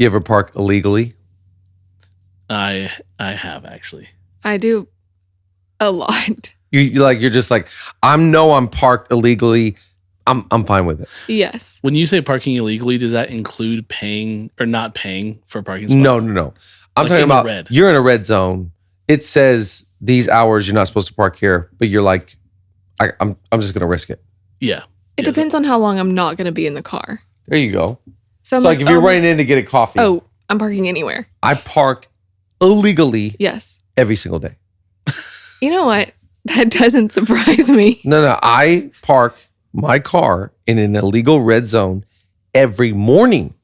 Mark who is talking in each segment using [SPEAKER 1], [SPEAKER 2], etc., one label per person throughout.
[SPEAKER 1] You ever park illegally?
[SPEAKER 2] I have actually.
[SPEAKER 3] I do a lot.
[SPEAKER 1] You're just like, I'm parked illegally. I'm fine with it.
[SPEAKER 3] Yes.
[SPEAKER 2] When you say parking illegally, does that include paying or not paying for a parking spot?
[SPEAKER 1] No. I'm talking about red. You're in a red zone. It says these hours you're not supposed to park here, but you're like, I'm just gonna risk it.
[SPEAKER 2] Yeah.
[SPEAKER 3] It depends on how long I'm not going to be in the car.
[SPEAKER 1] There you go.
[SPEAKER 3] So
[SPEAKER 1] it's like if you're running in to get a coffee.
[SPEAKER 3] Oh, I'm parking anywhere.
[SPEAKER 1] I park illegally.
[SPEAKER 3] Yes.
[SPEAKER 1] Every single day.
[SPEAKER 3] You know what? That doesn't surprise me.
[SPEAKER 1] No. I park my car in an illegal red zone every morning.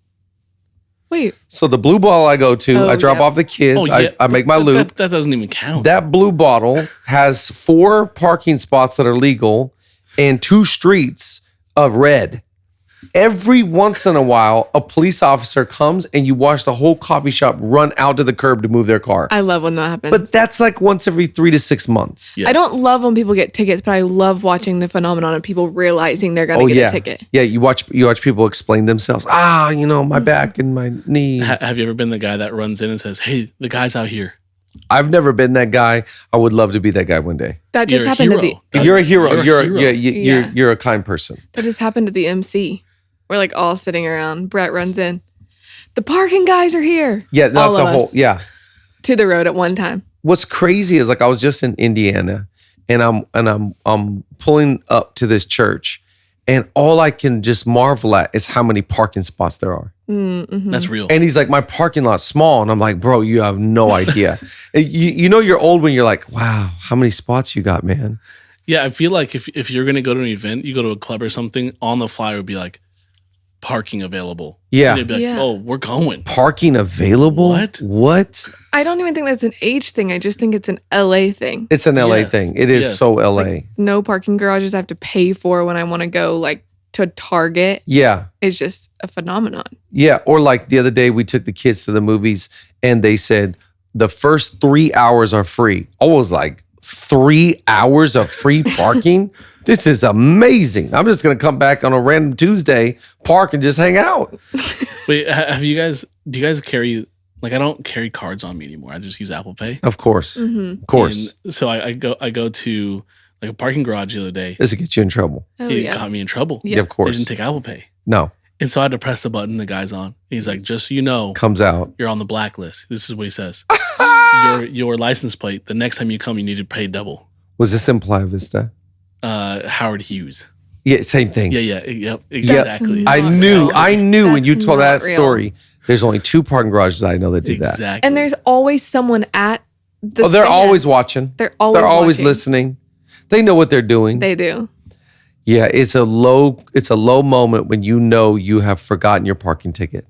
[SPEAKER 3] Wait.
[SPEAKER 1] So the blue bottle I go to, I drop off the kids, I make my loop.
[SPEAKER 2] That doesn't even count.
[SPEAKER 1] That blue bottle has 4 parking spots that are legal and 2 streets of red. Every once in a while, a police officer comes and you watch the whole coffee shop run out to the curb to move their car.
[SPEAKER 3] I love when that happens.
[SPEAKER 1] But that's like once every 3 to 6 months.
[SPEAKER 2] Yes.
[SPEAKER 3] I don't love when people get tickets, but I love watching the phenomenon of people realizing they're going to get a ticket.
[SPEAKER 1] Yeah, you watch people explain themselves. My back and my knee.
[SPEAKER 2] Have you ever been the guy that runs in and says, "Hey, the guy's out here"?
[SPEAKER 1] I've never been that guy. I would love to be that guy one day.
[SPEAKER 3] That just happened to the...
[SPEAKER 1] You're a hero. You're a kind person.
[SPEAKER 3] That just happened to the MC. We're like all sitting around. Brett runs in. The parking guys are here.
[SPEAKER 1] Yeah, that's a whole, yeah.
[SPEAKER 3] To the road at one time.
[SPEAKER 1] What's crazy is like I was just in Indiana and I'm pulling up to this church and all I can just marvel at is how many parking spots there are.
[SPEAKER 3] Mm-hmm.
[SPEAKER 2] That's real.
[SPEAKER 1] And he's like, my parking lot's small. And I'm like, bro, you have no idea. you know you're old when you're like, wow, how many spots you got, man?
[SPEAKER 2] Yeah, I feel like if you're going to go to an event, you go to a club or something, on the flyer would be like, parking available.
[SPEAKER 1] Yeah.
[SPEAKER 2] And they'd be like, oh, we're going.
[SPEAKER 1] Parking available? What?
[SPEAKER 3] I don't even think that's an age thing. I just think it's an LA thing.
[SPEAKER 1] It's an LA thing. It is so LA.
[SPEAKER 3] Like, no parking garages I have to pay for when I want to go like to Target.
[SPEAKER 1] Yeah.
[SPEAKER 3] It's just a phenomenon.
[SPEAKER 1] Yeah. Or like the other day we took the kids to the movies and they said the first 3 hours are free. I was like, 3 hours of free parking? This is amazing. I'm just going to come back on a random Tuesday, park and just hang out.
[SPEAKER 2] Wait, do you guys carry, like I don't carry cards on me anymore. I just use Apple Pay.
[SPEAKER 1] Of course.
[SPEAKER 3] Mm-hmm.
[SPEAKER 1] Of course.
[SPEAKER 2] And so I go to like a parking garage the other day.
[SPEAKER 1] This will get you in trouble.
[SPEAKER 2] It got me in trouble.
[SPEAKER 1] Yeah, of course.
[SPEAKER 2] They didn't take Apple Pay.
[SPEAKER 1] No.
[SPEAKER 2] And so I had to press the button the guy's on. He's like, just so you know,
[SPEAKER 1] comes out.
[SPEAKER 2] You're on the blacklist. This is what he says. your license plate, the next time you come, you need to pay double.
[SPEAKER 1] Was this in Playa Vista?
[SPEAKER 2] Howard Hughes.
[SPEAKER 1] Yeah, same thing.
[SPEAKER 2] Yep, exactly.
[SPEAKER 1] I knew when you told that story, there's only 2 parking garages I know that do that.
[SPEAKER 3] And there's always someone at the
[SPEAKER 1] they're
[SPEAKER 3] stand.
[SPEAKER 1] always watching.
[SPEAKER 3] They're always
[SPEAKER 1] listening. They know what they're doing.
[SPEAKER 3] They do.
[SPEAKER 1] Yeah, it's a low moment when you know you have forgotten your parking ticket.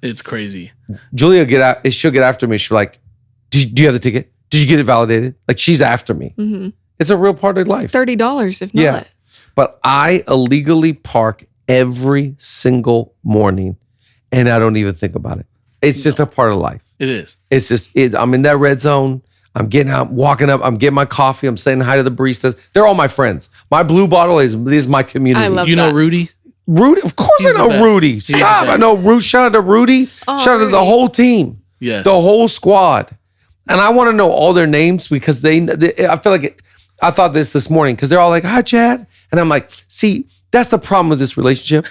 [SPEAKER 2] It's crazy.
[SPEAKER 1] Julia she'll get after me. She'll be like, do you have the ticket? Did you get it validated? Like she's after me.
[SPEAKER 3] Mm-hmm.
[SPEAKER 1] It's a real part of life.
[SPEAKER 3] $30 if not.
[SPEAKER 1] Yeah. But I illegally park every single morning and I don't even think about it. It's just a part of life.
[SPEAKER 2] It is.
[SPEAKER 1] It's just, I'm in that red zone. I'm getting out, walking up, I'm getting my coffee. I'm saying hi to the baristas. They're all my friends. My blue bottle is my community.
[SPEAKER 3] I love
[SPEAKER 2] You know Rudy?
[SPEAKER 1] Rudy? Of course I know Rudy. Stop. I know Rudy. Shout out to Rudy. Shout out to the whole team.
[SPEAKER 2] Yeah.
[SPEAKER 1] The whole squad. And I want to know all their names because I feel like I thought this morning because they're all like, hi, Chad. And I'm like, see, that's the problem with this relationship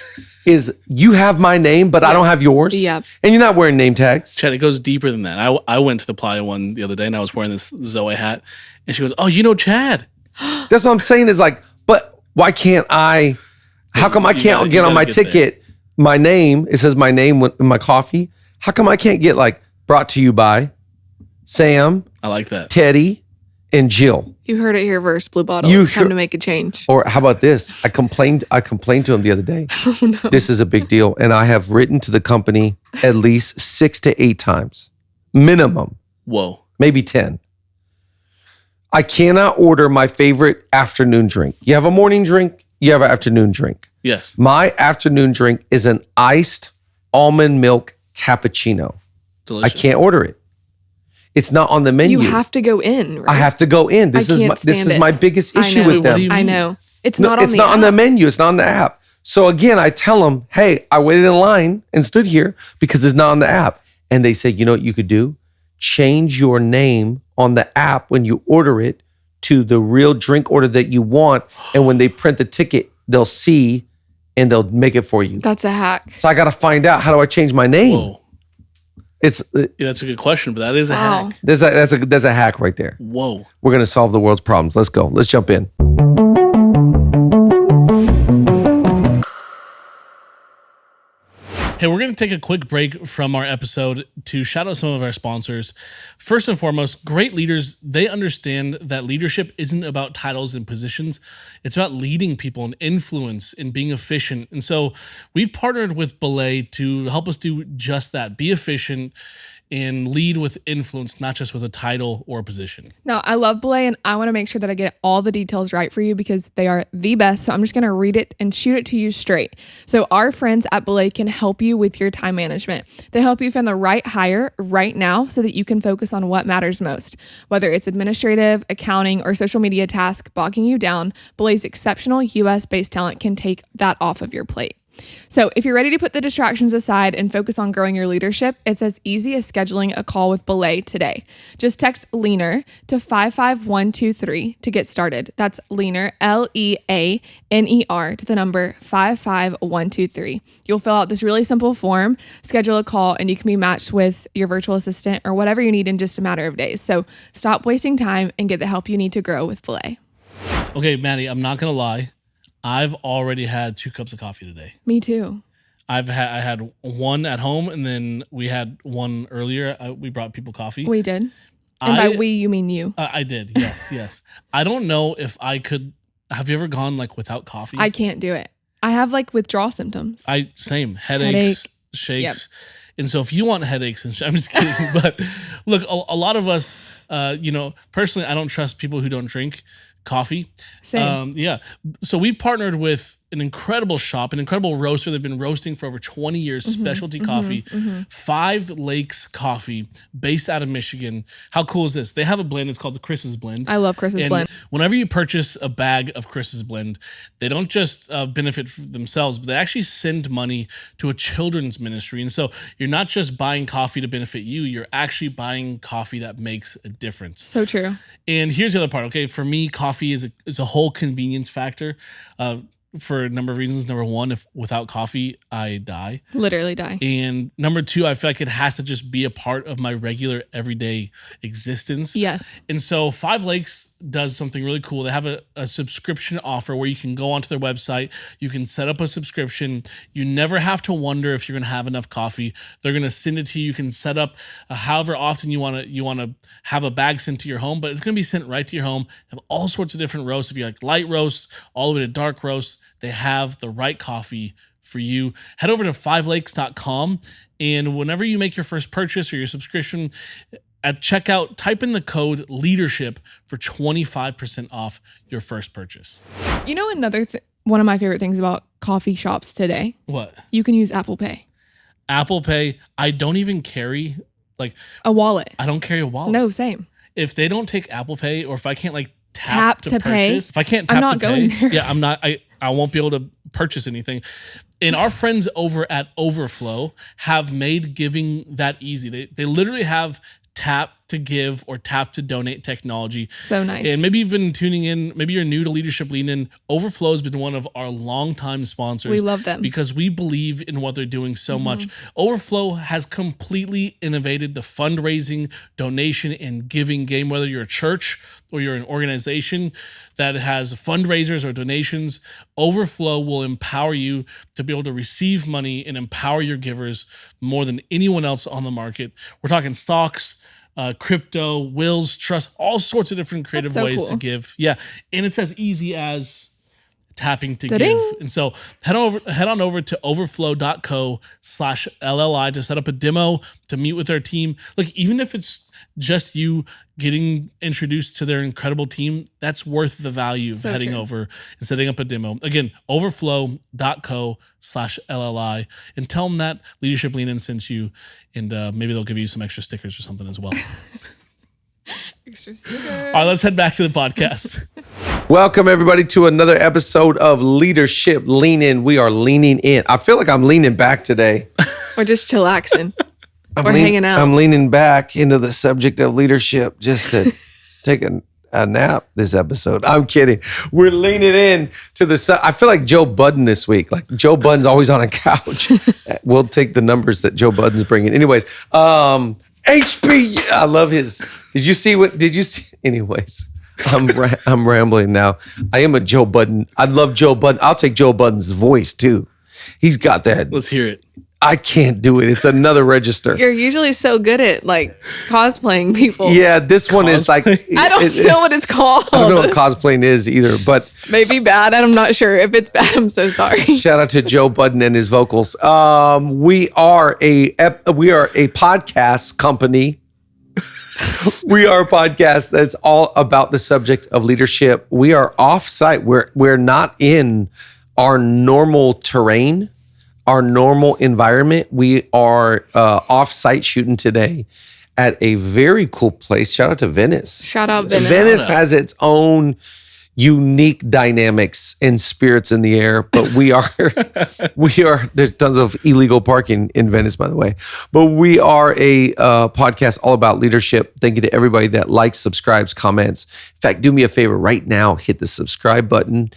[SPEAKER 1] is you have my name, but I don't have yours.
[SPEAKER 3] Yeah.
[SPEAKER 1] And you're not wearing name tags.
[SPEAKER 2] Chad, it goes deeper than that. I went to the Playa one the other day and I was wearing this Zoe hat and she goes, oh, you know Chad.
[SPEAKER 1] That's what I'm saying is like, but why can't how come I can't get on my ticket, my name, it says my name in my coffee. How come I can't get like brought to you by Sam,
[SPEAKER 2] I like that.
[SPEAKER 1] Teddy, and Jill?
[SPEAKER 3] You heard it here first, Blue Bottle. It's time to make a change.
[SPEAKER 1] Or how about this? I complained to him the other day.
[SPEAKER 3] Oh, no.
[SPEAKER 1] This is a big deal. And I have written to the company at least 6 to 8 times. Minimum.
[SPEAKER 2] Whoa.
[SPEAKER 1] Maybe 10. I cannot order my favorite afternoon drink. You have a morning drink, you have an afternoon drink.
[SPEAKER 2] Yes.
[SPEAKER 1] My afternoon drink is an iced almond milk cappuccino.
[SPEAKER 2] Delicious.
[SPEAKER 1] I can't order it. It's not on the menu.
[SPEAKER 3] You have to go in, right?
[SPEAKER 1] I have to go in. This is my biggest issue with them.
[SPEAKER 3] I know. It's not on the app.
[SPEAKER 1] It's not on the menu. It's not on the app. So again, I tell them, hey, I waited in line and stood here because it's not on the app. And they say, you know what you could do? Change your name on the app when you order it to the real drink order that you want. And when they print the ticket, they'll see and they'll make it for you.
[SPEAKER 3] That's a hack.
[SPEAKER 1] So I got to find out, how do I change my name?
[SPEAKER 2] Whoa.
[SPEAKER 1] It's
[SPEAKER 2] Yeah, that's a good question, but that is a hack.
[SPEAKER 1] that's a hack right there.
[SPEAKER 2] Whoa.
[SPEAKER 1] We're going to solve the world's problems. Let's go. Let's jump in.
[SPEAKER 2] Hey, we're going to take a quick break from our episode to shout out some of our sponsors. First and foremost, great leaders, they understand that leadership isn't about titles and positions. It's about leading people and influence and being efficient. And so we've partnered with BELAY to help us do just that. Be efficient and lead with influence, not just with a title or a position.
[SPEAKER 3] No, I love BELAY, and I want to make sure that I get all the details right for you because they are the best. So I'm just going to read it and shoot it to you straight. So our friends at BELAY can help you with your time management. They help you find the right hire right now so that you can focus on what matters most. Whether it's administrative, accounting, or social media task bogging you down, BELAY's exceptional US-based talent can take that off of your plate. So if you're ready to put the distractions aside and focus on growing your leadership, it's as easy as scheduling a call with BELAY today. Just text LEANER to 55123 to get started. That's LEANER, LEANER, to the number 55123. You'll fill out this really simple form, schedule a call, and you can be matched with your virtual assistant or whatever you need in just a matter of days. So stop wasting time and get the help you need to grow with BELAY.
[SPEAKER 2] Okay, Maddie, I'm not going to lie. I've already had 2 cups of coffee today.
[SPEAKER 3] Me too.
[SPEAKER 2] I had one at home, and then we had one earlier. We brought people coffee.
[SPEAKER 3] We did. And by we, you mean you.
[SPEAKER 2] I did. Yes. I don't know if I could. Have you ever gone like without coffee?
[SPEAKER 3] I can't do it. I have like withdrawal symptoms.
[SPEAKER 2] Same headaches, shakes. Yep. And so if you want headaches, and I'm just kidding. But look, a lot of us, personally, I don't trust people who don't drink coffee.
[SPEAKER 3] Same.
[SPEAKER 2] Yeah. So we've partnered with an incredible shop, an incredible roaster. They've been roasting for over 20 years, specialty coffee, 5 Lakes Coffee, based out of Michigan. How cool is this? They have a blend. It's called the Chris's Blend.
[SPEAKER 3] I love Chris's Blend.
[SPEAKER 2] Whenever you purchase a bag of Chris's Blend, they don't just benefit themselves, but they actually send money to a children's ministry. And so you're not just buying coffee to benefit you, you're actually buying coffee that makes a difference.
[SPEAKER 3] So true.
[SPEAKER 2] And here's the other part. Okay, for me, coffee is a whole convenience factor. For a number of reasons. Number one, if without coffee, I die.
[SPEAKER 3] Literally die.
[SPEAKER 2] And number two, I feel like it has to just be a part of my regular everyday existence.
[SPEAKER 3] Yes.
[SPEAKER 2] And so 5 Lakes does something really cool. They have a subscription offer where you can go onto their website. You can set up a subscription. You never have to wonder if you're going to have enough coffee. They're going to send it to you. You can set up however often you want to have a bag sent to your home, but it's going to be sent right to your home. They have all sorts of different roasts. If you like light roasts, all the way to dark roasts, they have the right coffee for you. Head over to 5lakes.com, and whenever you make your first purchase or your subscription, at checkout, type in the code LEADERSHIP for 25% off your first purchase.
[SPEAKER 3] You know, one of my favorite things about coffee shops today?
[SPEAKER 2] What?
[SPEAKER 3] You can use Apple Pay.
[SPEAKER 2] Apple Pay. I don't even carry
[SPEAKER 3] a wallet.
[SPEAKER 2] I don't carry a wallet.
[SPEAKER 3] No, same.
[SPEAKER 2] If they don't take Apple Pay, or if I can't
[SPEAKER 3] tap to pay.
[SPEAKER 2] If I can't tap
[SPEAKER 3] I'm not
[SPEAKER 2] to
[SPEAKER 3] going
[SPEAKER 2] pay,
[SPEAKER 3] there.
[SPEAKER 2] yeah, I'm not. I won't be able to purchase anything. And our friends over at Overflow have made giving that easy. They literally have tap to give or tap to donate technology.
[SPEAKER 3] So nice.
[SPEAKER 2] And maybe you've been tuning in, maybe you're new to Leadership Lean In. Overflow has been one of our longtime sponsors.
[SPEAKER 3] We love them
[SPEAKER 2] because we believe in what they're doing so much. Overflow has completely innovated the fundraising, donation, and giving game, whether you're a church or you're an organization that has fundraisers or donations. Overflow will empower you to be able to receive money and empower your givers more than anyone else on the market. We're talking stocks, crypto, wills, trust, all sorts of different creative ways to give. Yeah. And it's as easy as tapping to
[SPEAKER 3] Da-ding.
[SPEAKER 2] give. And so head on over to overflow.co/LLI to set up a demo, to meet with our team. Look, even if it's just you getting introduced to their incredible team, that's worth the value of heading over and setting up a demo. Again, overflow.co/LLI, and tell them that Leadership Lean In sent you, and maybe they'll give you some extra stickers or something as well.
[SPEAKER 3] Extra stickers.
[SPEAKER 2] All right, let's head back to the podcast.
[SPEAKER 1] Welcome, everybody, to another episode of Leadership Lean In. We are leaning in. I feel like I'm leaning back today.
[SPEAKER 3] Or just chillaxing. Or
[SPEAKER 1] lean-
[SPEAKER 3] hanging out.
[SPEAKER 1] I'm leaning back into the subject of leadership just to take a nap this episode. I'm kidding. We're leaning in to I feel like Joe Budden this week. Like Joe Budden's always on a couch. We'll take the numbers that Joe Budden's bringing. Anyways, HP. I love his. Did you see? Anyways. I'm rambling now. I am a Joe Budden. I love Joe Budden. I'll take Joe Budden's voice too. He's got that.
[SPEAKER 2] Let's hear it.
[SPEAKER 1] I can't do it. It's another register.
[SPEAKER 3] You're usually so good at like cosplaying people.
[SPEAKER 1] Yeah, this one is like.
[SPEAKER 3] I don't know what it's called.
[SPEAKER 1] I don't know what cosplaying is either, but.
[SPEAKER 3] Maybe bad. I'm not sure. If it's bad, I'm so sorry.
[SPEAKER 1] Shout out to Joe Budden and his vocals. We are a podcast company. We are a podcast that's all about the subject of leadership. We are off-site. We're not in our normal terrain, our normal environment. We are off-site shooting today at a very cool place. Shout out to Venice.
[SPEAKER 3] Shout out Venice.
[SPEAKER 1] Venice has its own unique dynamics and spirits in the air, but we are, there's tons of illegal parking in Venice, by the way, but we are a podcast all about leadership. Thank you to everybody that likes, subscribes, comments. In fact, do me a favor right now, hit the subscribe button,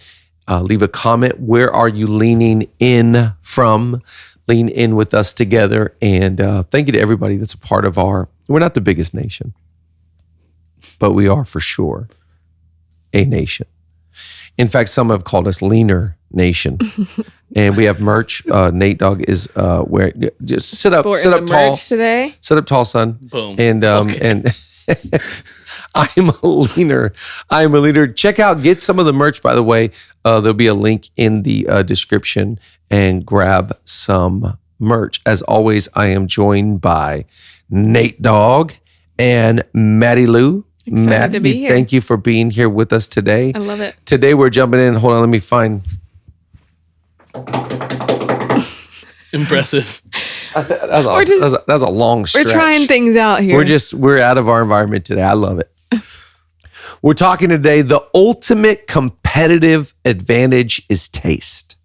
[SPEAKER 1] leave a comment. Where are you leaning in from? Lean in with us together. And thank you to everybody that's a part of we're not the biggest nation, but we are for sure a nation. In fact, some have called us Leaner Nation. And we have merch. Nate Dogg is wearing. Just sit up tall
[SPEAKER 3] today.
[SPEAKER 1] Sit up tall, son.
[SPEAKER 2] Boom.
[SPEAKER 1] And I'm a leaner. I'm a leader. Get some of the merch, by the way. There'll be a link in the description, and grab some merch. As always, I am joined by Nate Dogg and Madi Lou.
[SPEAKER 3] Excited to be here.
[SPEAKER 1] Thank you for being here with us today.
[SPEAKER 3] I love it.
[SPEAKER 1] Today we're jumping in. Hold on, let me find.
[SPEAKER 2] Impressive.
[SPEAKER 1] That's a long stretch.
[SPEAKER 3] We're trying things out here.
[SPEAKER 1] We're out of our environment today. I love it. We're talking today, the ultimate competitive advantage is taste.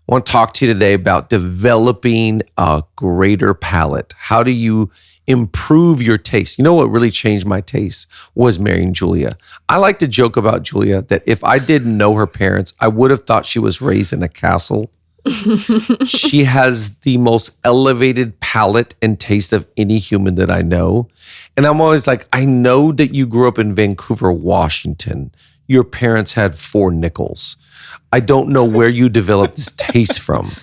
[SPEAKER 1] I want to talk to you today about developing a greater palate. How do you improve your taste? You know what really changed my taste was marrying Julia. I like to joke about Julia that if I didn't know her parents, I would have thought she was raised in a castle. She has the most elevated palate and taste of any human that I know. And I'm always like, I know that you grew up in Vancouver, Washington. Your parents had 4 nickels. I don't know where you developed this taste from.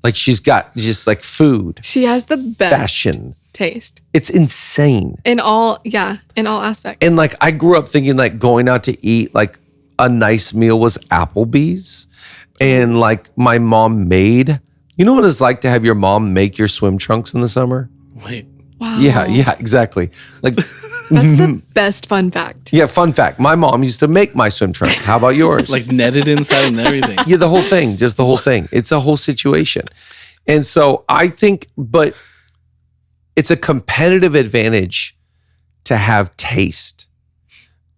[SPEAKER 1] Like she's got just like food.
[SPEAKER 3] She has the best
[SPEAKER 1] fashion.
[SPEAKER 3] Taste.
[SPEAKER 1] It's insane.
[SPEAKER 3] In all aspects.
[SPEAKER 1] And like I grew up thinking like going out to eat, like a nice meal was Applebee's. And like my mom made, you know what it's like to have your mom make your swim trunks in the summer?
[SPEAKER 2] Wait.
[SPEAKER 3] Wow.
[SPEAKER 1] Yeah, exactly. Like
[SPEAKER 3] that's the best fun fact.
[SPEAKER 1] Yeah, fun fact. My mom used to make my swim trunks. How about yours?
[SPEAKER 2] Like netted inside and everything.
[SPEAKER 1] Yeah, the whole thing, just the whole thing. It's a whole situation. And so I think, but it's a competitive advantage to have taste.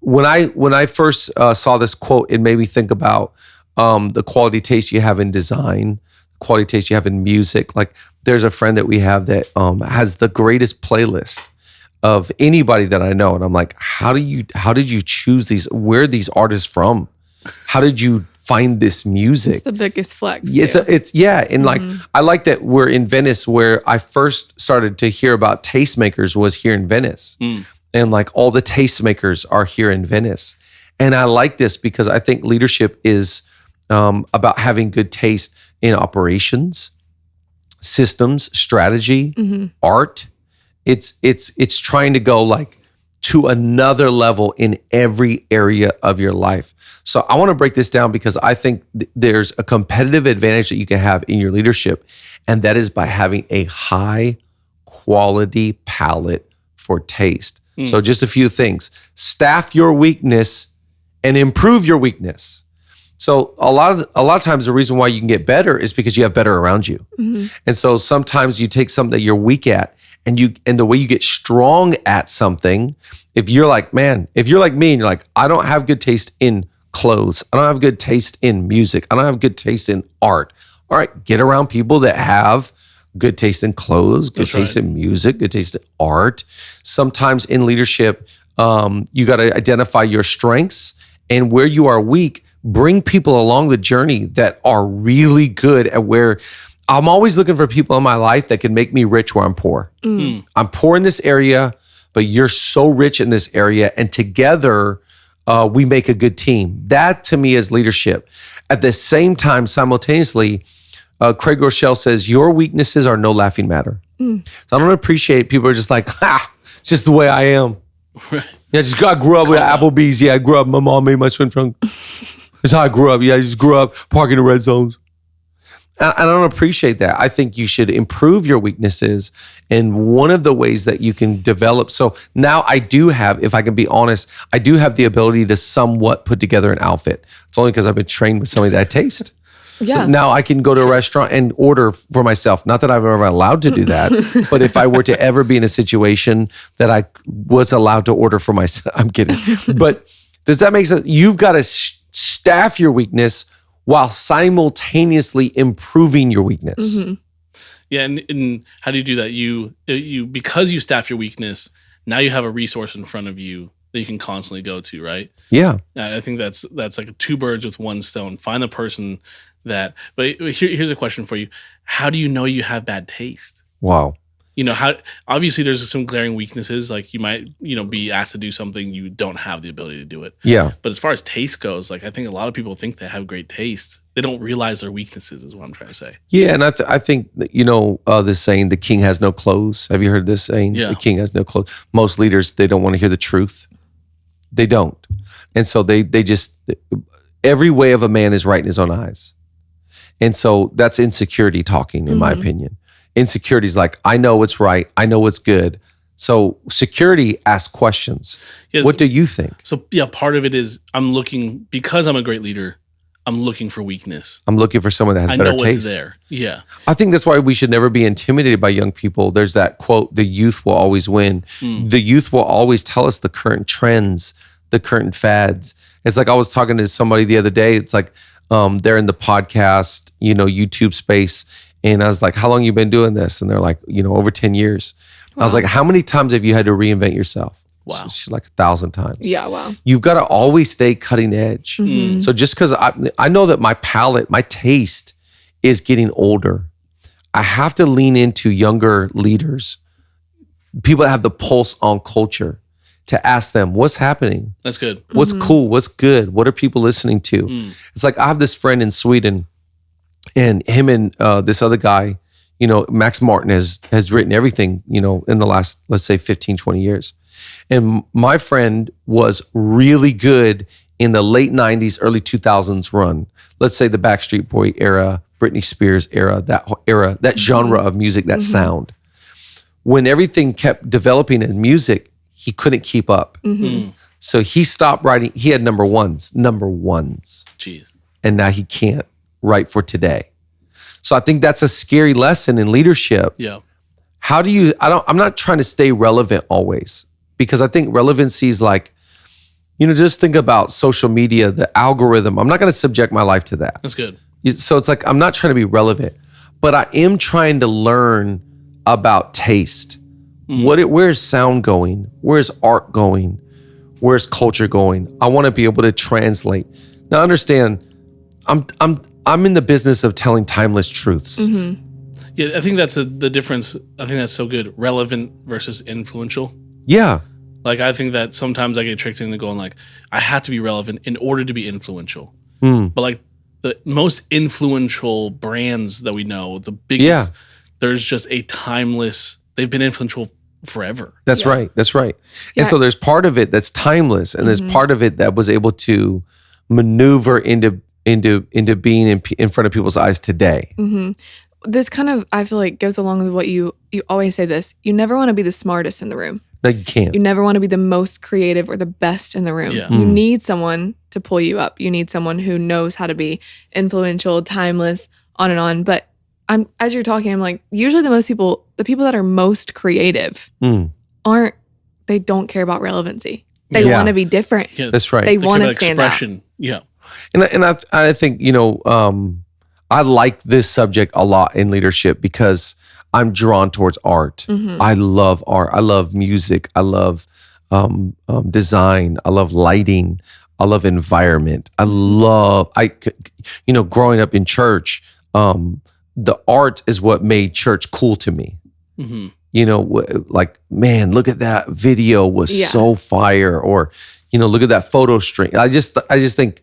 [SPEAKER 1] When I first saw this quote, it made me think about the quality taste you have in design, quality taste you have in music. Like there's a friend that we have that has the greatest playlist of anybody that I know. And I'm like, how did you choose these? Where are these artists from? How did you find this music?
[SPEAKER 3] It's the biggest flex.
[SPEAKER 1] And like, I like that we're in Venice, where I first started to hear about tastemakers was here in Venice. And like all the tastemakers are here in Venice. And I like this because I think leadership is about having good taste in operations, systems, strategy, art. It's trying to go like to another level in every area of your life. So I want to break this down because I think there's a competitive advantage that you can have in your leadership, and that is by having a high quality palate for taste. So just a few things. Staff your weakness and improve your weakness. So a lot of times the reason why you can get better is because you have better around you. And so sometimes you take something that you're weak at, and the way you get strong at something, if you're like me and you're like, I don't have good taste in clothes. I don't have good taste in music. I don't have good taste in art. All right, get around people that have good taste in clothes, good taste in music, good taste in art. Sometimes in leadership, you got to identify your strengths and where you are weak. Bring people along the journey that are really good at where I'm always looking for people in my life that can make me rich where I'm poor. I'm poor in this area, but you're so rich in this area. And together, we make a good team. That to me is leadership. At the same time, simultaneously, Craig Rochelle says, your weaknesses are no laughing matter. So I don't appreciate people are just like, it's just the way I am.
[SPEAKER 2] Right.
[SPEAKER 1] Yeah, I grew up with Applebee's. Yeah, I grew up. My mom made my swim trunk. That's how I grew up. Yeah, I just grew up parking the red zones. I don't appreciate that. I think you should improve your weaknesses. And one of the ways that you can develop. So now I do have, if I can be honest, I do have the ability to somewhat put together an outfit. It's only because I've been trained with somebody that I taste.
[SPEAKER 3] Yeah.
[SPEAKER 1] So now I can go to a restaurant and order for myself. Not that I'm ever allowed to do that, but if I were to ever be in a situation that I was allowed to order for myself, I'm kidding. But does that make sense? You've got to staff your weakness while simultaneously improving your weakness.
[SPEAKER 2] Yeah, and how do you do that? You because you staff your weakness, now you have a resource in front of you that you can constantly go to, right?
[SPEAKER 1] Yeah.
[SPEAKER 2] I think that's like two birds with one stone. Find the person that. But here's a question for you: how do you know you have bad taste?
[SPEAKER 1] Wow.
[SPEAKER 2] How obviously there's some glaring weaknesses, like you might be asked to do something you don't have the ability to do it.
[SPEAKER 1] Yeah.
[SPEAKER 2] But as far as taste goes, like I think a lot of people think they have great taste. They don't realize their weaknesses is what I'm trying to say.
[SPEAKER 1] Yeah, and I think this saying, the king has no clothes. Have you heard this saying?
[SPEAKER 2] Yeah.
[SPEAKER 1] The king has no clothes. Most leaders, they don't want to hear the truth. They don't. And so they just, every way of a man is right in his own eyes. And so that's insecurity talking, in my opinion. Insecurity is like, I know what's right. I know what's good. So security asks questions.
[SPEAKER 2] Yes.
[SPEAKER 1] What do you think?
[SPEAKER 2] So yeah, part of it is because I'm a great leader, I'm looking for weakness.
[SPEAKER 1] I'm looking for someone that has
[SPEAKER 2] I
[SPEAKER 1] better
[SPEAKER 2] know
[SPEAKER 1] taste.
[SPEAKER 2] what's there. Yeah.
[SPEAKER 1] I think that's why we should never be intimidated by young people. There's that quote, the youth will always win. The youth will always tell us the current trends, the current fads. It's like I was talking to somebody the other day. It's like they're in the podcast, YouTube space. And I was like, how long you been doing this? And they're like, over 10 years. Wow. I was like, how many times have you had to reinvent yourself?
[SPEAKER 2] Wow.
[SPEAKER 1] She's like 1,000 times.
[SPEAKER 3] Yeah, wow.
[SPEAKER 1] You've got to always stay cutting edge. So just because I know that my palate, my taste is getting older, I have to lean into younger leaders, people that have the pulse on culture, to ask them, what's happening?
[SPEAKER 2] That's good.
[SPEAKER 1] What's cool? What's good? What are people listening to? It's like I have this friend in Sweden, and him and this other guy, Max Martin has written everything, in the last, let's say 15, 20 years. And my friend was really good in the late 90s, early 2000s run. Let's say the Backstreet Boy era, Britney Spears era, that genre of music, that sound. When everything kept developing in music, he couldn't keep up. So he stopped writing. He had number ones.
[SPEAKER 2] Jeez.
[SPEAKER 1] And now he can't write for today. So I think that's a scary lesson in leadership.
[SPEAKER 2] Yeah.
[SPEAKER 1] How do you, I'm not trying to stay relevant always, because I think relevancy is like, just think about social media, the algorithm. I'm not going to subject my life to that.
[SPEAKER 2] That's good.
[SPEAKER 1] So it's like, I'm not trying to be relevant, but I am trying to learn about taste. Where's sound going? Where's art going? Where's culture going? I want to be able to translate. Now understand, I'm in the business of telling timeless truths.
[SPEAKER 2] Yeah, I think that's the difference. I think that's so good. Relevant versus influential.
[SPEAKER 1] Yeah.
[SPEAKER 2] Like, I think that sometimes I get tricked into going like, I have to be relevant in order to be influential. But like the most influential brands that we know, the biggest, there's just a timeless, they've been influential forever.
[SPEAKER 1] That's right. That's right. And so there's part of it that's timeless, and there's part of it that was able to maneuver into being in front of people's eyes today.
[SPEAKER 3] This kind of, I feel like, goes along with what you always say this. You never want to be the smartest in the room.
[SPEAKER 1] No, you can't.
[SPEAKER 3] You never want to be the most creative or the best in the room.
[SPEAKER 2] Yeah.
[SPEAKER 3] You need someone to pull you up. You need someone who knows how to be influential, timeless, on and on. But as you're talking, I'm like, usually the people that are most creative they don't care about relevancy. They want to be different.
[SPEAKER 2] Yeah,
[SPEAKER 1] That's right.
[SPEAKER 3] They
[SPEAKER 2] care
[SPEAKER 3] want to
[SPEAKER 2] about
[SPEAKER 3] stand
[SPEAKER 2] expression.
[SPEAKER 3] out.
[SPEAKER 2] Yeah.
[SPEAKER 1] And I think, I like this subject a lot in leadership because I'm drawn towards art. I love art. I love music. I love design. I love lighting. I love environment. Growing up in church, the art is what made church cool to me. Man, look at that video was so fire, or look at that photo stream. I just think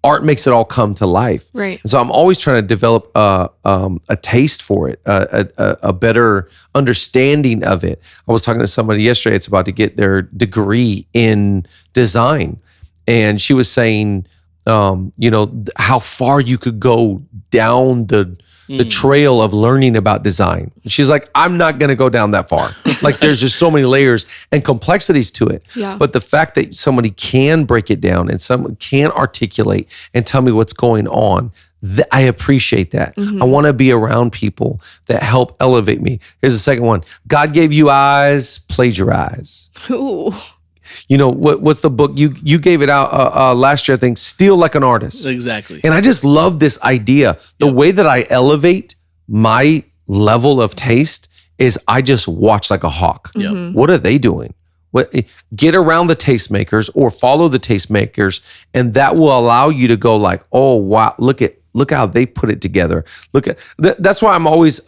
[SPEAKER 1] art makes it all come to life.
[SPEAKER 3] Right.
[SPEAKER 1] And so I'm always trying to develop a taste for it, a better understanding of it. I was talking to somebody yesterday. It's about to get their degree in design, and she was saying, how far you could go down the trail of learning about design. She's like, I'm not going to go down that far. Like, there's just so many layers and complexities to it.
[SPEAKER 3] Yeah.
[SPEAKER 1] But the fact that somebody can break it down and someone can articulate and tell me what's going on, I appreciate that. I want to be around people that help elevate me. Here's the second one. God gave you eyes, plagiarize.
[SPEAKER 3] Ooh.
[SPEAKER 1] What's the book? You gave it out last year, I think, Steal Like an Artist.
[SPEAKER 2] Exactly.
[SPEAKER 1] And I just love this idea. The way that I elevate my level of taste is I just watch like a hawk. What are they doing? Get around the tastemakers or follow the tastemakers, and that will allow you to go like, oh wow, look how they put it together. That's why I'm always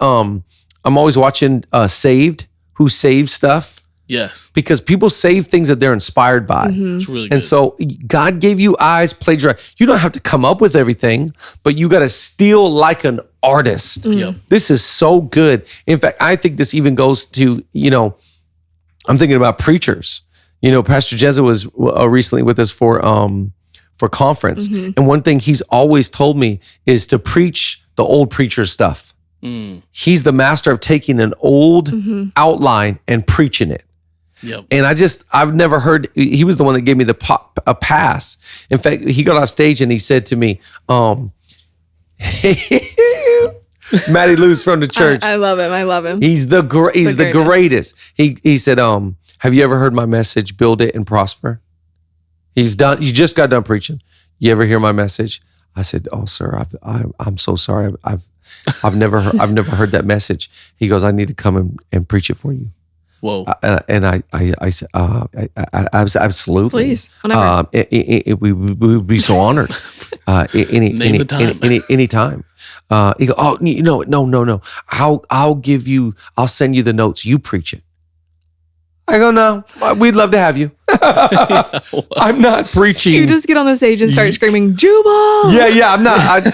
[SPEAKER 1] watching Saved, who saves stuff.
[SPEAKER 2] Yes.
[SPEAKER 1] Because people save things that they're inspired by.
[SPEAKER 2] It's really good.
[SPEAKER 1] And so God gave you eyes, plagiarize. You don't have to come up with everything, but you got to steal like an artist. This is so good. In fact, I think this even goes to, I'm thinking about preachers. Pastor Jenza was recently with us for conference. And one thing he's always told me is to preach the old preacher stuff. He's the master of taking an old outline and preaching it. And I've never heard, he was the one that gave me a pass. In fact, he got off stage and he said to me, Matty Lou's from the church.
[SPEAKER 3] I love him. I love him.
[SPEAKER 1] He's the greatest. He said, have you ever heard my message, Build It and Prosper? He just got done preaching. You ever hear my message? I said, oh, sir, I'm so sorry. I've never heard that message. He goes, I need to come and preach it for you.
[SPEAKER 2] Whoa!
[SPEAKER 1] And I said, absolutely.
[SPEAKER 3] Please, whenever.
[SPEAKER 1] We would be so honored.
[SPEAKER 2] Name the time.
[SPEAKER 1] Anytime. He go, oh, no. I'll send you the notes. You preach it. I go, no, we'd love to have you. I'm not preaching.
[SPEAKER 3] You just get on the stage and start screaming, Jubal!
[SPEAKER 1] Yeah, I'm not.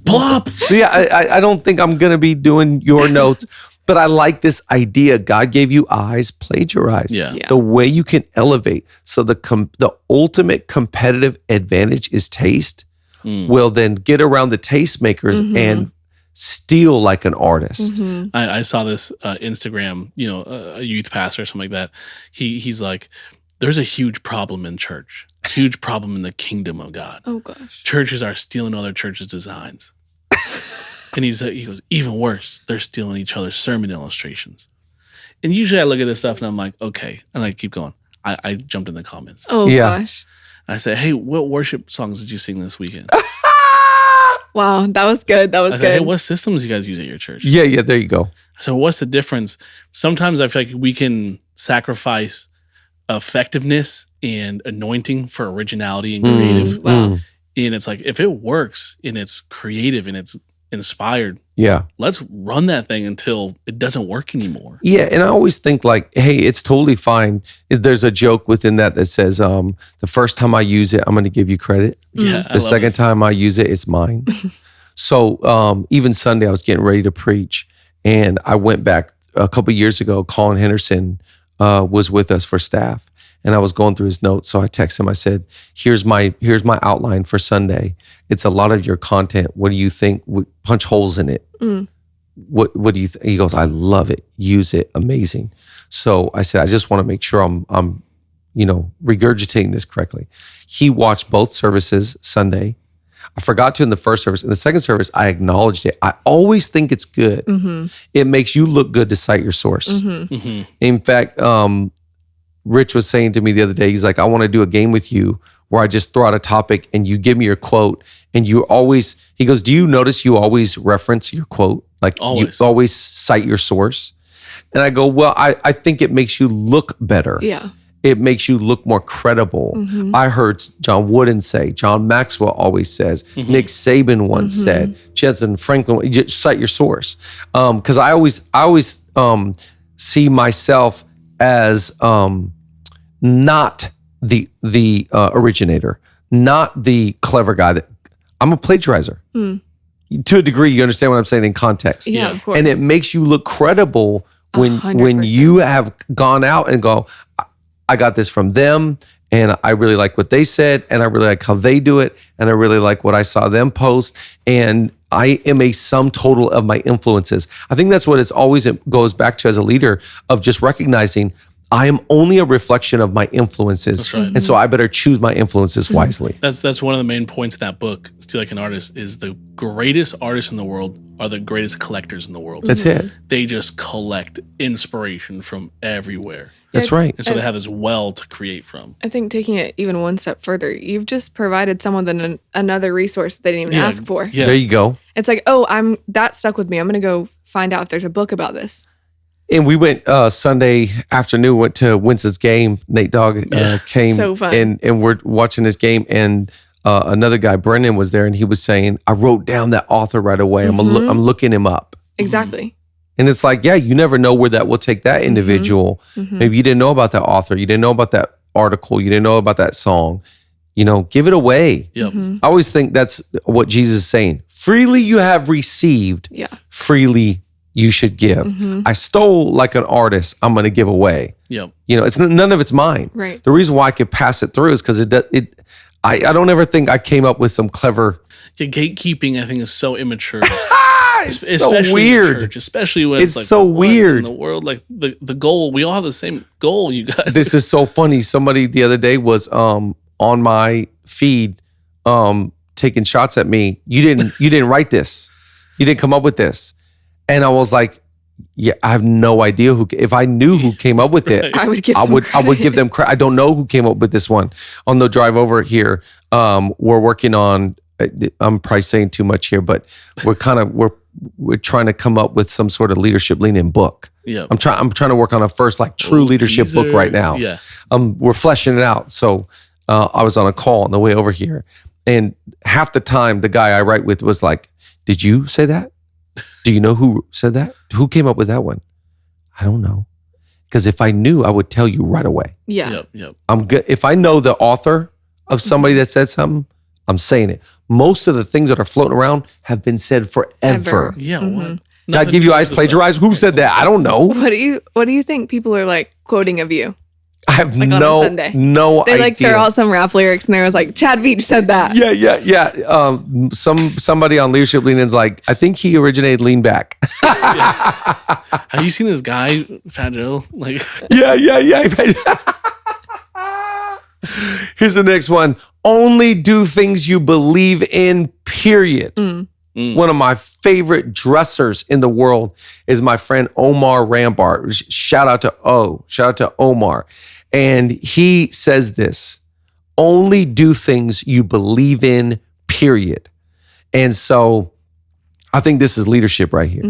[SPEAKER 2] Plop.
[SPEAKER 1] Yeah, I don't think I'm going to be doing your notes. But I like this idea. God gave you eyes, plagiarize.
[SPEAKER 2] Yeah.
[SPEAKER 1] The way you can elevate. So the ultimate competitive advantage is taste. Well, then get around the tastemakers and steal like an artist.
[SPEAKER 2] I saw this Instagram, a youth pastor or something like that. He's like, there's a huge problem in church, huge problem in the kingdom of God.
[SPEAKER 3] Oh gosh.
[SPEAKER 2] Churches are stealing other churches' designs. And he goes, even worse, they're stealing each other's sermon illustrations. And usually I look at this stuff and I'm like, okay. And I keep going. I jumped in the comments.
[SPEAKER 3] Oh gosh.
[SPEAKER 2] I said, hey, what worship songs did you sing this weekend?
[SPEAKER 3] Wow, that was good. That was
[SPEAKER 2] I
[SPEAKER 3] good.
[SPEAKER 2] said, hey, what systems do you guys use at your church?
[SPEAKER 1] Yeah, there you go.
[SPEAKER 2] So what's the difference? Sometimes I feel like we can sacrifice effectiveness and anointing for originality and creative.
[SPEAKER 3] Wow.
[SPEAKER 2] And it's like, if it works and it's creative and it's inspired, let's run that thing until it doesn't work anymore.
[SPEAKER 1] Yeah, and I always think like, hey, it's totally fine. There's a joke within that says, the first time I use it, I'm going to give you credit.
[SPEAKER 2] Yeah,
[SPEAKER 1] the second time I use it, it's mine. So even Sunday, I was getting ready to preach, and I went back a couple of years ago. Colin Henderson was with us for staff, and I was going through his notes. So I texted him. I said, here's my outline for Sunday. It's a lot of your content. What do you think? Punch holes in it. What do you think? He goes, I love it. Use it. Amazing. So I said, I just want to make sure I'm regurgitating this correctly. He watched both services Sunday. I forgot to in the first service. In the second service, I acknowledged it. I always think it's good. It makes you look good to cite your source. In fact, Rich was saying to me the other day, he's like, I want to do a game with you where I just throw out a topic and you give me your quote, and he goes, do you notice you always reference your quote? Like
[SPEAKER 2] Always.
[SPEAKER 1] you always cite your source? And I go, well, I think it makes you look better.
[SPEAKER 3] Yeah.
[SPEAKER 1] It makes you look more credible. I heard John Wooden say, John Maxwell always says, Nick Saban once said, Jensen Franklin, you just cite your source. Because I always see myself as not the originator, not the clever guy. That I'm a plagiarizer. To a degree, you understand what I'm saying in context.
[SPEAKER 3] Yeah, of course.
[SPEAKER 1] And it makes you look credible when
[SPEAKER 3] 100%.
[SPEAKER 1] you have gone out and go, I got this from them, and I really like what they said, and I really like how they do it, and I really like what I saw them post, and I am a sum total of my influences. I think that's what it goes back to as a leader, of just recognizing I am only a reflection of my influences.
[SPEAKER 2] That's right.
[SPEAKER 1] And so I better choose my influences wisely.
[SPEAKER 2] That's one of the main points of that book, Steal Like an Artist, is the greatest artists in the world are the greatest collectors in the world.
[SPEAKER 1] That's it.
[SPEAKER 2] They just collect inspiration from everywhere.
[SPEAKER 1] That's right.
[SPEAKER 2] And so they have this well to create from.
[SPEAKER 3] I think taking it even one step further, you've just provided someone with another resource they didn't even ask for.
[SPEAKER 2] Yeah.
[SPEAKER 1] There you go.
[SPEAKER 3] It's like, that stuck with me. I'm going to go find out if there's a book about this.
[SPEAKER 1] And we went Sunday afternoon, went to Winston's game. Nate Dogg came
[SPEAKER 3] So fun.
[SPEAKER 1] and we're watching this game, and another guy, Brendan, was there, and he was saying, I wrote down that author right away. I'm looking him up.
[SPEAKER 3] Exactly.
[SPEAKER 1] And it's like, yeah, you never know where that will take that individual. Maybe you didn't know about that author. You didn't know about that article. You didn't know about that song. Give it away.
[SPEAKER 2] Yep.
[SPEAKER 1] I always think that's what Jesus is saying. Freely you have received, freely you should give. I stole like an artist, I'm going to give away.
[SPEAKER 2] Yep.
[SPEAKER 1] It's none of it's mine.
[SPEAKER 3] Right.
[SPEAKER 1] The reason why I could pass it through is because I don't ever think I came up with some clever.
[SPEAKER 2] Yeah, gatekeeping, I think, is so immature.
[SPEAKER 1] It's so weird.
[SPEAKER 2] In the church, especially when
[SPEAKER 1] It's
[SPEAKER 2] like,
[SPEAKER 1] so
[SPEAKER 2] what
[SPEAKER 1] weird.
[SPEAKER 2] in the world. Like the goal, we all have the same goal, you guys.
[SPEAKER 1] This is so funny. Somebody the other day was on my feed taking shots at me. You didn't write this. You didn't come up with this. And I was like, yeah, I have no idea if I knew who came up with it,
[SPEAKER 3] I would give
[SPEAKER 1] them credit. I don't know who came up with this one. On the drive over here, we're working on, I'm probably saying too much here, but we're trying to come up with some sort of leadership lean-in book.
[SPEAKER 2] Yeah.
[SPEAKER 1] I'm trying to work on a first true leadership book right now.
[SPEAKER 2] Yeah.
[SPEAKER 1] We're fleshing it out. So I was on a call on the way over here, and half the time the guy I write with was like, did you say that? Do you know who said that? Who came up with that one? I don't know. Because if I knew, I would tell you right away.
[SPEAKER 3] Yeah.
[SPEAKER 2] Yep.
[SPEAKER 1] I'm good. If I know the author of somebody that said something, I'm saying it. Most of the things that are floating around have been said forever.
[SPEAKER 2] Yeah. What?
[SPEAKER 1] Did I give you eyes plagiarized? Who said that? I don't know.
[SPEAKER 3] What do you think people are like quoting of you?
[SPEAKER 1] I have
[SPEAKER 3] Like on a Sunday.
[SPEAKER 1] no
[SPEAKER 3] They
[SPEAKER 1] idea.
[SPEAKER 3] like throw out some rap lyrics and there was like, Chad Veach said that.
[SPEAKER 1] Yeah. Somebody on Leadership Lean-In's like, I think he originated Lean Back.
[SPEAKER 2] Have you seen this guy, Fat Joe? Like,
[SPEAKER 1] Yeah. Here's the next one. Only do things you believe in, period. One of my favorite dressers in the world is my friend Omar Rambart. Shout out to Omar. And he says this, only do things you believe in, period. And so I think this is leadership right here.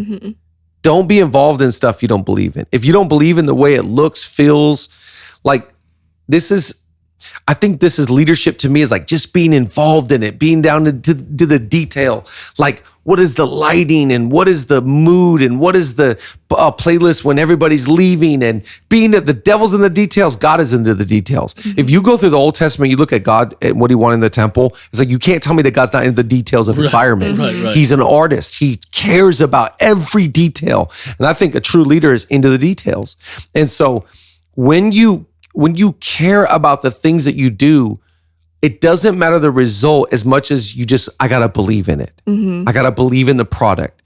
[SPEAKER 1] Don't be involved in stuff you don't believe in. If you don't believe in the way it looks, feels, like I think this is leadership to me, is like just being involved in it, being down to the detail. Like, what is the lighting and what is the mood and what is the playlist when everybody's leaving, and being the devil's in the details. God is into the details. If you go through the Old Testament, you look at God and what he wanted in the temple. It's like, you can't tell me that God's not in the details of environment.
[SPEAKER 2] Right.
[SPEAKER 1] He's an artist. He cares about every detail. And I think a true leader is into the details. And so when you care about the things that you do, it doesn't matter the result as much as I got to believe in it. I got to believe in the product.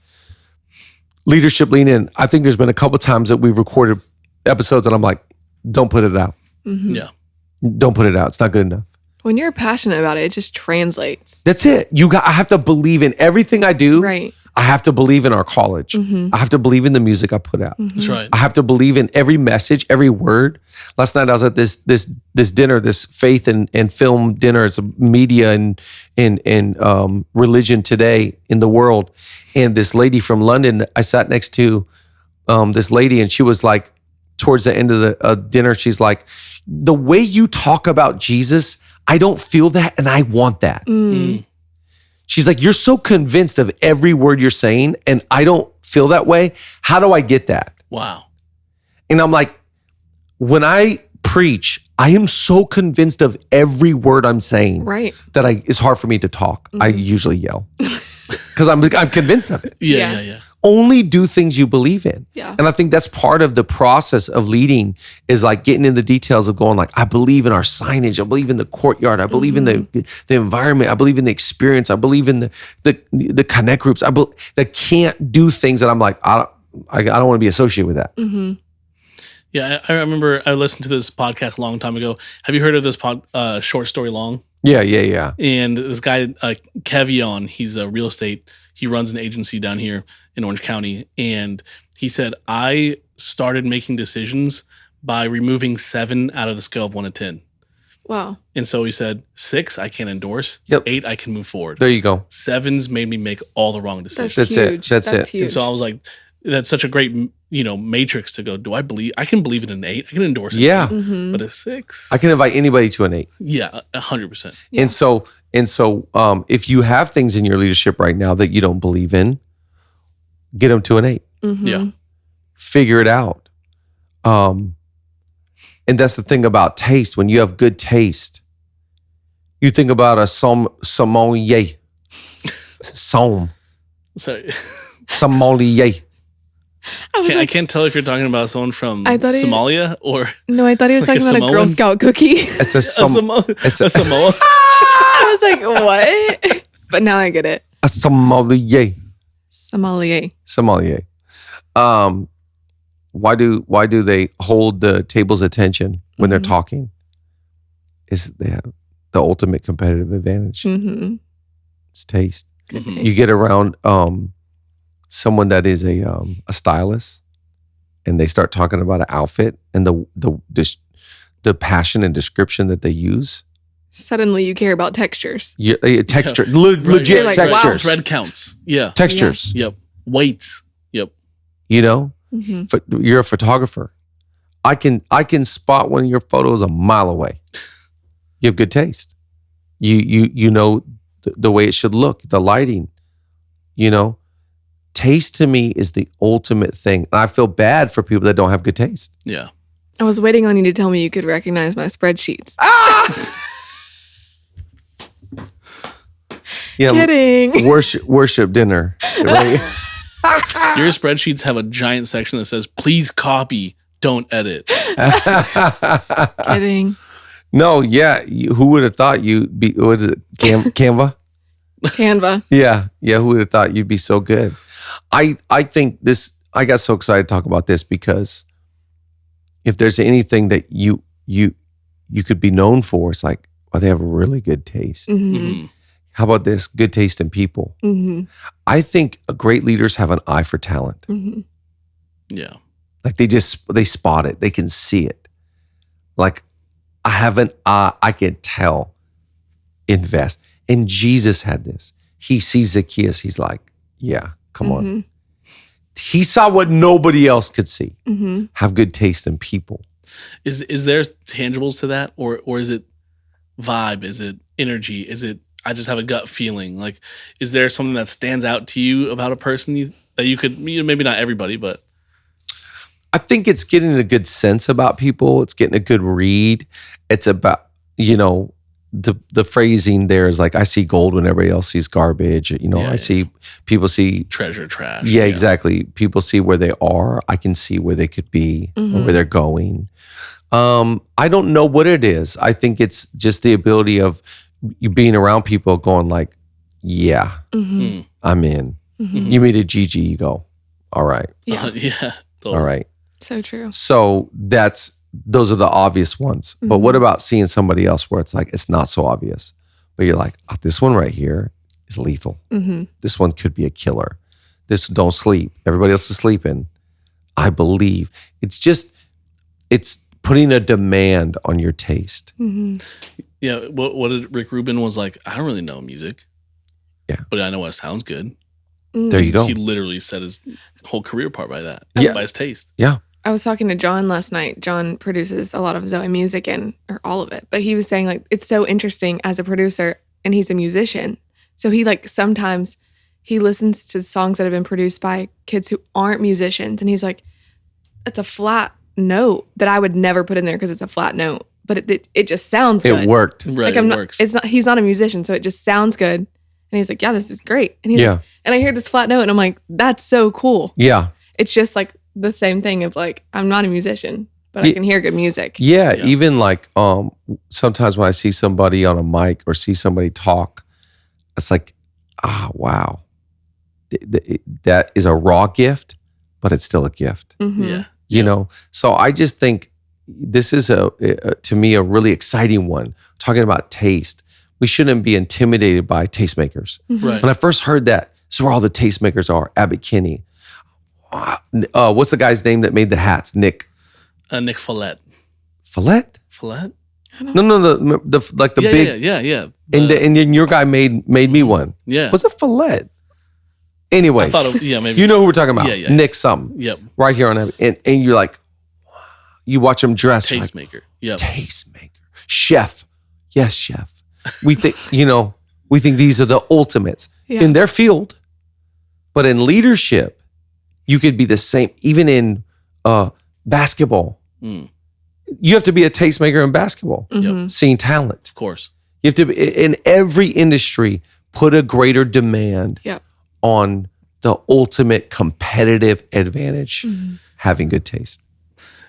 [SPEAKER 1] Leadership Lean-In. I think there's been a couple times that we've recorded episodes and I'm like, don't put it out.
[SPEAKER 2] Yeah.
[SPEAKER 1] Don't put it out. It's not good enough.
[SPEAKER 3] When you're passionate about it, it just translates.
[SPEAKER 1] That's it. I have to believe in everything I do.
[SPEAKER 3] Right.
[SPEAKER 1] I have to believe in our college. I have to believe in the music I put out.
[SPEAKER 2] That's right.
[SPEAKER 1] I have to believe in every message, every word. Last night I was at this dinner, this faith and film dinner. It's a media and religion today in the world. And this lady from London, I sat next to this lady, and she was like, towards the end of the dinner, she's like, the way you talk about Jesus, I don't feel that, and I want that. She's like, you're so convinced of every word you're saying, and I don't feel that way. How do I get that?
[SPEAKER 2] Wow.
[SPEAKER 1] And I'm like, when I preach, I am so convinced of every word I'm saying that it's hard for me to talk. I usually yell because I'm convinced of it.
[SPEAKER 2] Yeah.
[SPEAKER 1] Only do things you believe in.
[SPEAKER 3] Yeah.
[SPEAKER 1] And I think that's part of the process of leading, is like getting in the details of going like, I believe in our signage. I believe in the courtyard. I believe in the environment. I believe in the experience. I believe in the connect groups. That can't do things that I'm like, I don't want to be associated with that.
[SPEAKER 2] Yeah, I remember I listened to this podcast a long time ago. Have you heard of this Short Story Long?
[SPEAKER 1] Yeah.
[SPEAKER 2] And this guy, Kevion, he's a real estate. He runs an agency down here in Orange County. And he said, I started making decisions by removing 7 out of the scale of 1 to 10.
[SPEAKER 3] Wow.
[SPEAKER 2] And so he said, 6, I can endorse.
[SPEAKER 1] Yep.
[SPEAKER 2] 8, I can move forward.
[SPEAKER 1] There you go.
[SPEAKER 2] 7's made me make all the wrong decisions.
[SPEAKER 3] That's huge.
[SPEAKER 1] That's it.
[SPEAKER 3] Huge.
[SPEAKER 2] And so I was like, that's such a great, matrix to go, I can believe in an 8. I can endorse it.
[SPEAKER 1] Yeah.
[SPEAKER 2] But a 6.
[SPEAKER 1] I can invite anybody to an 8.
[SPEAKER 2] Yeah, 100%.
[SPEAKER 1] And so, if you have things in your leadership right now that you don't believe in, get them to an 8.
[SPEAKER 2] Yeah.
[SPEAKER 1] Figure it out. And that's the thing about taste. When you have good taste, you think about a sommelier.
[SPEAKER 2] Sorry.
[SPEAKER 1] Sommelier.
[SPEAKER 2] I can't tell if you're talking about someone from
[SPEAKER 3] I thought
[SPEAKER 2] Somalia or
[SPEAKER 3] No, I thought he was
[SPEAKER 2] Like
[SPEAKER 3] talking
[SPEAKER 2] a
[SPEAKER 3] about a Girl
[SPEAKER 2] Samoan?
[SPEAKER 3] Scout cookie.
[SPEAKER 1] It's a
[SPEAKER 2] a Samoa.
[SPEAKER 3] I was like, what? But now I get it.
[SPEAKER 1] a sommelier.
[SPEAKER 3] Sommelier.
[SPEAKER 1] Sommelier. Why do they hold the table's attention when they're talking? Is they have the ultimate competitive advantage.
[SPEAKER 3] Mm-hmm.
[SPEAKER 1] It's taste.
[SPEAKER 3] Good taste.
[SPEAKER 1] You get around someone that is a stylist, and they start talking about an outfit and the passion and description that they use.
[SPEAKER 3] Suddenly you care about textures.
[SPEAKER 1] Yeah, texture,
[SPEAKER 2] Yeah.
[SPEAKER 1] legit
[SPEAKER 3] You're like, wow.
[SPEAKER 1] textures,
[SPEAKER 2] Thread counts. Yeah.
[SPEAKER 1] textures.
[SPEAKER 2] Yep. Weights. Yep.
[SPEAKER 3] Mm-hmm.
[SPEAKER 1] You're a photographer. I can spot one of your photos a mile away. You have good taste. You know the way it should look, the lighting. Taste to me is the ultimate thing. And I feel bad for people that don't have good taste.
[SPEAKER 2] Yeah.
[SPEAKER 3] I was waiting on you to tell me you could recognize my spreadsheets.
[SPEAKER 1] Yeah,
[SPEAKER 3] Kidding.
[SPEAKER 1] worship dinner. Right?
[SPEAKER 2] Your spreadsheets have a giant section that says, please copy, don't edit.
[SPEAKER 3] Kidding.
[SPEAKER 1] No, yeah. Who would have thought you'd be? What is it? Canva?
[SPEAKER 3] Canva.
[SPEAKER 1] Yeah. Who would have thought you'd be so good? I think this. I got so excited to talk about this because if there's anything that you could be known for, it's like, oh, they have a really good taste.
[SPEAKER 3] Mm-hmm.
[SPEAKER 2] Mhm.
[SPEAKER 1] How about this? Good taste in people.
[SPEAKER 3] Mm-hmm.
[SPEAKER 1] I think great leaders have an eye for talent.
[SPEAKER 3] Mm-hmm.
[SPEAKER 2] Yeah.
[SPEAKER 1] Like they spot it. They can see it. Like I have an eye. I can tell. Invest. And Jesus had this. He sees Zacchaeus. He's like, yeah, come on. He saw what nobody else could see.
[SPEAKER 3] Mm-hmm.
[SPEAKER 1] Have good taste in people.
[SPEAKER 2] Is there tangibles to that? Or is it vibe? Is it energy? Is it, I just have a gut feeling? Like, is there something that stands out to you about a person that you could, maybe not everybody, but.
[SPEAKER 1] I think it's getting a good sense about people. It's getting a good read. It's about, the phrasing there is like, I see gold when everybody else sees garbage. I see people see
[SPEAKER 2] Treasure, trash.
[SPEAKER 1] Yeah, exactly. People see where they are. I can see where they could be or where they're going. I don't know what it is. I think it's just the ability of you being around people going like, yeah, I'm in. You meet a Gigi, you go, all right.
[SPEAKER 3] Yeah.
[SPEAKER 2] Yeah.
[SPEAKER 1] All right.
[SPEAKER 3] So true.
[SPEAKER 1] So those are the obvious ones. But what about seeing somebody else where it's like, it's not so obvious, but you're like, oh, this one right here is lethal.
[SPEAKER 3] Mm-hmm.
[SPEAKER 1] This one could be a killer. this don't sleep. Everybody else is sleeping. I believe it's putting a demand on your taste.
[SPEAKER 2] Yeah. What did Rick Rubin was like? I don't really know music.
[SPEAKER 1] Yeah.
[SPEAKER 2] But I know what sounds good.
[SPEAKER 1] There you go.
[SPEAKER 2] He literally set his whole career apart by that.
[SPEAKER 1] Yeah.
[SPEAKER 2] By his taste.
[SPEAKER 1] Yeah.
[SPEAKER 3] I was talking to John last night. John produces a lot of Zoe music or all of it. But he was saying like, it's so interesting as a producer, and he's a musician. So he like, sometimes he listens to songs that have been produced by kids who aren't musicians. And he's like, it's a flat note that I would never put in there because it's a flat note. But it just sounds good.
[SPEAKER 1] It worked.
[SPEAKER 2] Right.
[SPEAKER 3] Like
[SPEAKER 2] it works.
[SPEAKER 3] he's not a musician, so it just sounds good. And he's like, yeah, this is great. And he's like, and I hear this flat note and I'm like, that's so cool.
[SPEAKER 1] Yeah.
[SPEAKER 3] It's just like the same thing of like, I'm not a musician, but I can hear good music.
[SPEAKER 1] Yeah. Even like sometimes when I see somebody on a mic or see somebody talk, it's like, wow. That is a raw gift, but it's still a gift.
[SPEAKER 3] Mm-hmm.
[SPEAKER 2] Yeah.
[SPEAKER 1] You know? So I just think this is to me a really exciting one. Talking about taste. We shouldn't be intimidated by tastemakers.
[SPEAKER 3] Mm-hmm.
[SPEAKER 2] Right.
[SPEAKER 1] When I first heard that, this is where all the tastemakers are. Abbott Kinney. What's the guy's name that made the hats? Nick
[SPEAKER 2] Follett.
[SPEAKER 1] Follett?
[SPEAKER 2] Follett?
[SPEAKER 1] No, the like the big.
[SPEAKER 2] Yeah.
[SPEAKER 1] And then your guy made me one.
[SPEAKER 2] Yeah.
[SPEAKER 1] Was it Follett? Anyway,
[SPEAKER 2] I thought maybe.
[SPEAKER 1] you know who we're talking about.
[SPEAKER 2] Yeah.
[SPEAKER 1] Nick something.
[SPEAKER 2] Yep.
[SPEAKER 1] Right here on Abbott. And you're like, you watch him dress. you're like,
[SPEAKER 2] Tastemaker. Yep.
[SPEAKER 1] Tastemaker. Chef. Yes, chef. We think, we think these are the ultimates in their field. But in leadership, you could be the same, even in basketball.
[SPEAKER 2] Mm.
[SPEAKER 1] You have to be a tastemaker in basketball,
[SPEAKER 3] Mm-hmm.
[SPEAKER 1] seeing talent.
[SPEAKER 2] Of course.
[SPEAKER 1] You have to be, in every industry, put a greater demand on the ultimate competitive advantage, having good taste.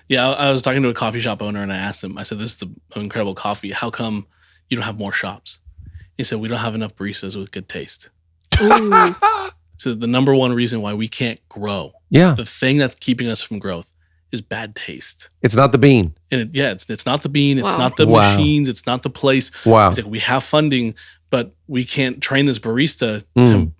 [SPEAKER 2] Yeah, I was talking to a coffee shop owner and I asked him, I said, this is an incredible coffee. How come you don't have more shops? He said, we don't have enough baristas with good taste. So the number one reason why we can't grow, the thing that's keeping us from growth is bad taste.
[SPEAKER 1] It's not the bean.
[SPEAKER 2] And it's not the bean, it's
[SPEAKER 3] Wow.
[SPEAKER 2] not the machines, it's not the place.
[SPEAKER 1] Wow.
[SPEAKER 2] It's like we have funding, but we can't train this barista to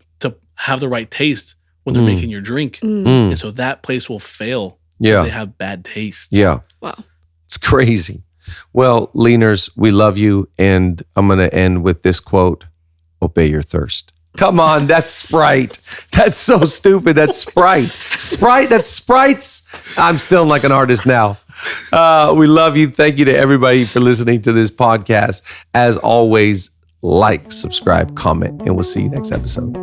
[SPEAKER 2] have the right taste when they're making your drink. And so that place will fail because they have bad taste.
[SPEAKER 1] Yeah.
[SPEAKER 3] Wow.
[SPEAKER 1] It's crazy. Well, leaners, we love you. And I'm going to end with this quote: obey your thirst. Come on, that's Sprite. That's so stupid. That's Sprite. Sprite, that's Sprites. I'm still like an artist now. We love you. Thank you to everybody for listening to this podcast. As always, like, subscribe, comment, and we'll see you next episode.